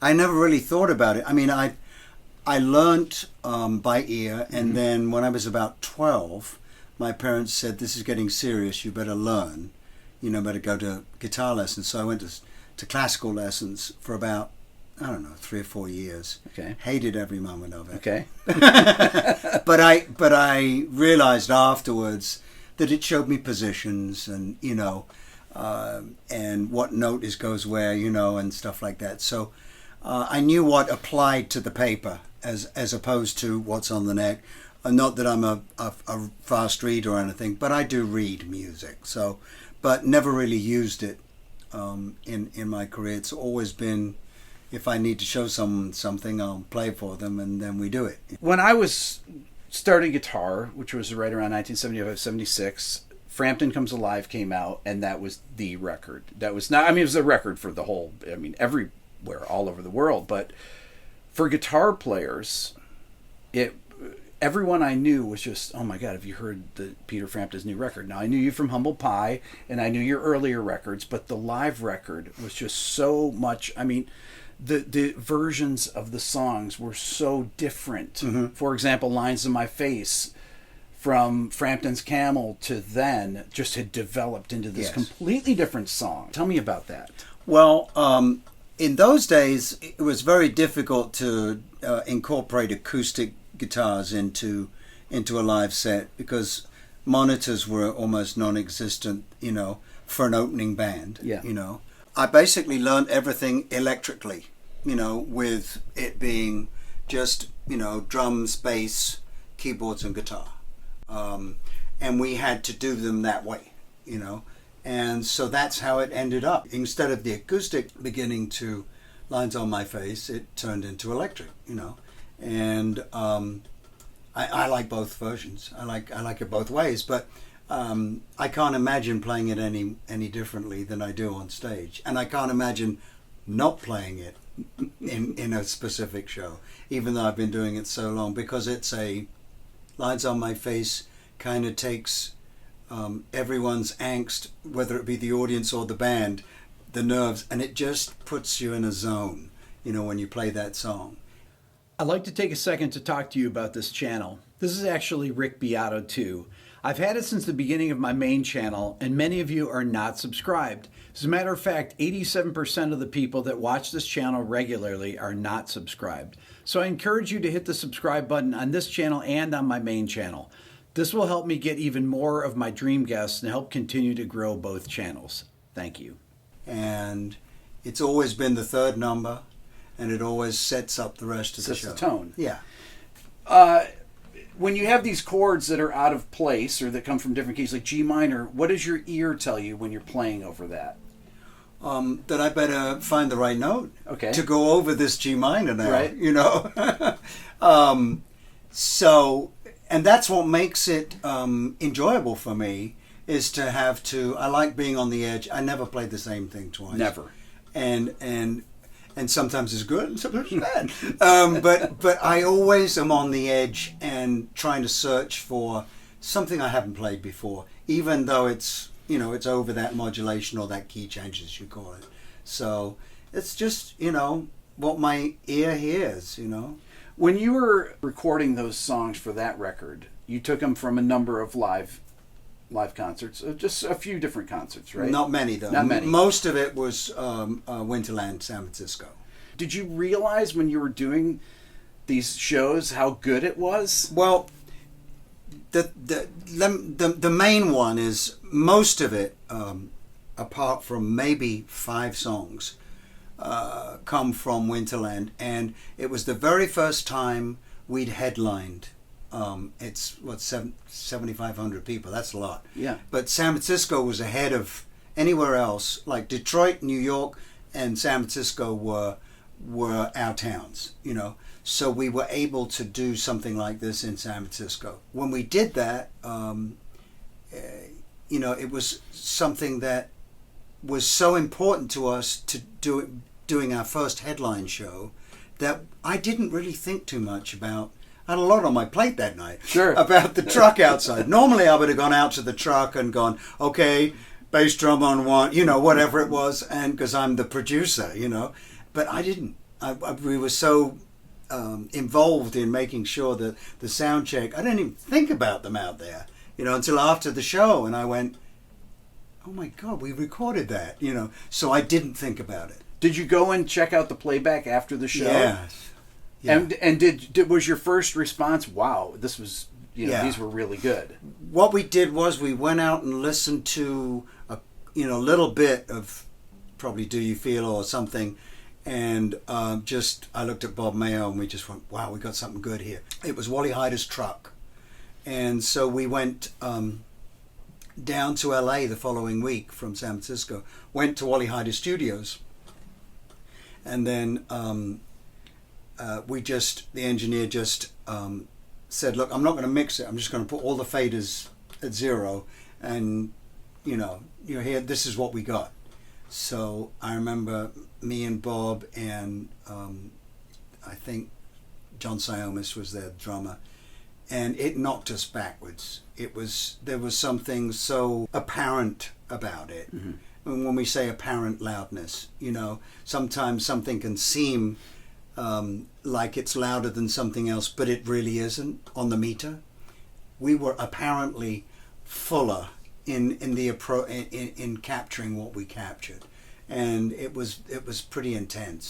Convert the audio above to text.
I never really thought about it. I mean, I learnt by ear, and then when I was about 12, my parents said, "This is getting serious. You better learn. Better go to guitar lessons." So I went to classical lessons for about, I don't know, 3 or 4 years. Okay. Hated every moment of it. Okay. But I realized afterwards that it showed me positions and and what note goes where, and stuff like that. So I knew what applied to the paper as opposed to what's on the neck. Not that I'm a fast reader or anything, but I do read music. So, but never really used it in my career. It's always been, if I need to show someone something, I'll play for them, and then we do it. When I was starting guitar, which was right around 1975, 76, Frampton Comes Alive came out, and that was the record. That was not, it was a record for the whole, everywhere, all over the world. But for guitar players, everyone I knew was just, oh my God, have you heard Peter Frampton's new record? Now, I knew you from Humble Pie, and I knew your earlier records, but the live record was just so much, the versions of the songs were so different. Mm-hmm. For example, Lines in My Face, from Frampton's Camel to then, just had developed into this completely different song. Tell me about that. Well, in those days, it was very difficult to incorporate acoustic guitars into a live set because monitors were almost non-existent, for an opening band. Yeah. I basically learned everything electrically, with it being just, drums, bass, keyboards, and guitar. And we had to do them that way, And so that's how it ended up. Instead of the acoustic beginning to Lines on My Face, it turned into electric, And I like both versions. I like it both ways, but I can't imagine playing it any differently than I do on stage, and I can't imagine not playing it in a specific show, even though I've been doing it so long, because it's Lines on My Face kind of takes everyone's angst, whether it be the audience or the band, the nerves, and it just puts you in a zone, when you play that song. I'd like to take a second to talk to you about this channel. This is actually Rick Beato 2. I've had it since the beginning of my main channel, and many of you are not subscribed. As a matter of fact, 87% of the people that watch this channel regularly are not subscribed. So I encourage you to hit the subscribe button on this channel and on my main channel. This will help me get even more of my dream guests and help continue to grow both channels. Thank you. And it's always been the third number, and it always sets up the rest of the show. Sets the tone. Yeah. When you have these chords that are out of place or that come from different keys, like G minor, what does your ear tell you when you're playing over that? That I better find the right note to go over this G minor now, right. So, and that's what makes it enjoyable for me, is to have to, I like being on the edge. I never play the same thing twice. Never. And sometimes it's good and sometimes it's bad. But I always am on the edge and trying to search for something I haven't played before, even though it's over that modulation or that key change, as you call it. So it's just, what my ear hears, When you were recording those songs for that record, you took them from a number of live concerts, just a few different concerts, right? Not many, though. Not many. Most of it was Winterland, San Francisco. Did you realize when you were doing these shows how good it was? Well, the main one is most of it, apart from maybe 5 songs, come from Winterland, and it was the very first time we'd headlined. It's 7,500 people. That's a lot. Yeah. But San Francisco was ahead of anywhere else. Like Detroit, New York, and San Francisco were our towns. So we were able to do something like this in San Francisco. When we did that, it was something that was so important to us to doing our first headline show that I didn't really think too much about. I had a lot on my plate that night. Sure. About the truck outside. Normally I would have gone out to the truck and gone, okay, bass drum on one, whatever it was, and because I'm the producer, but I didn't. we were so involved in making sure that the sound check, I didn't even think about them out there, until after the show, and I went, oh my God, we recorded that, so I didn't think about it. Did you go and check out the playback after the show? Yes. Yeah. And was your first response, wow, this was, these were really good? What we did was we went out and listened to a little bit of probably Do You Feel or something, and I looked at Bob Mayo and we just went, wow, we got something good here. It was Wally Hyder's truck, and so we went down to LA the following week from San Francisco, went to Wally Hyder's studios, and then the engineer just said, look, I'm not going to mix it, I'm just going to put all the faders at 0, and you're here, this is what we got. So I remember me and Bob and I think John Siomis was their drummer, and it knocked us backwards. There was something so apparent about it. Mm-hmm. And when we say apparent loudness, sometimes something can seem like it's louder than something else, but it really isn't on the meter. We were apparently fuller in capturing what we captured, and it was pretty intense.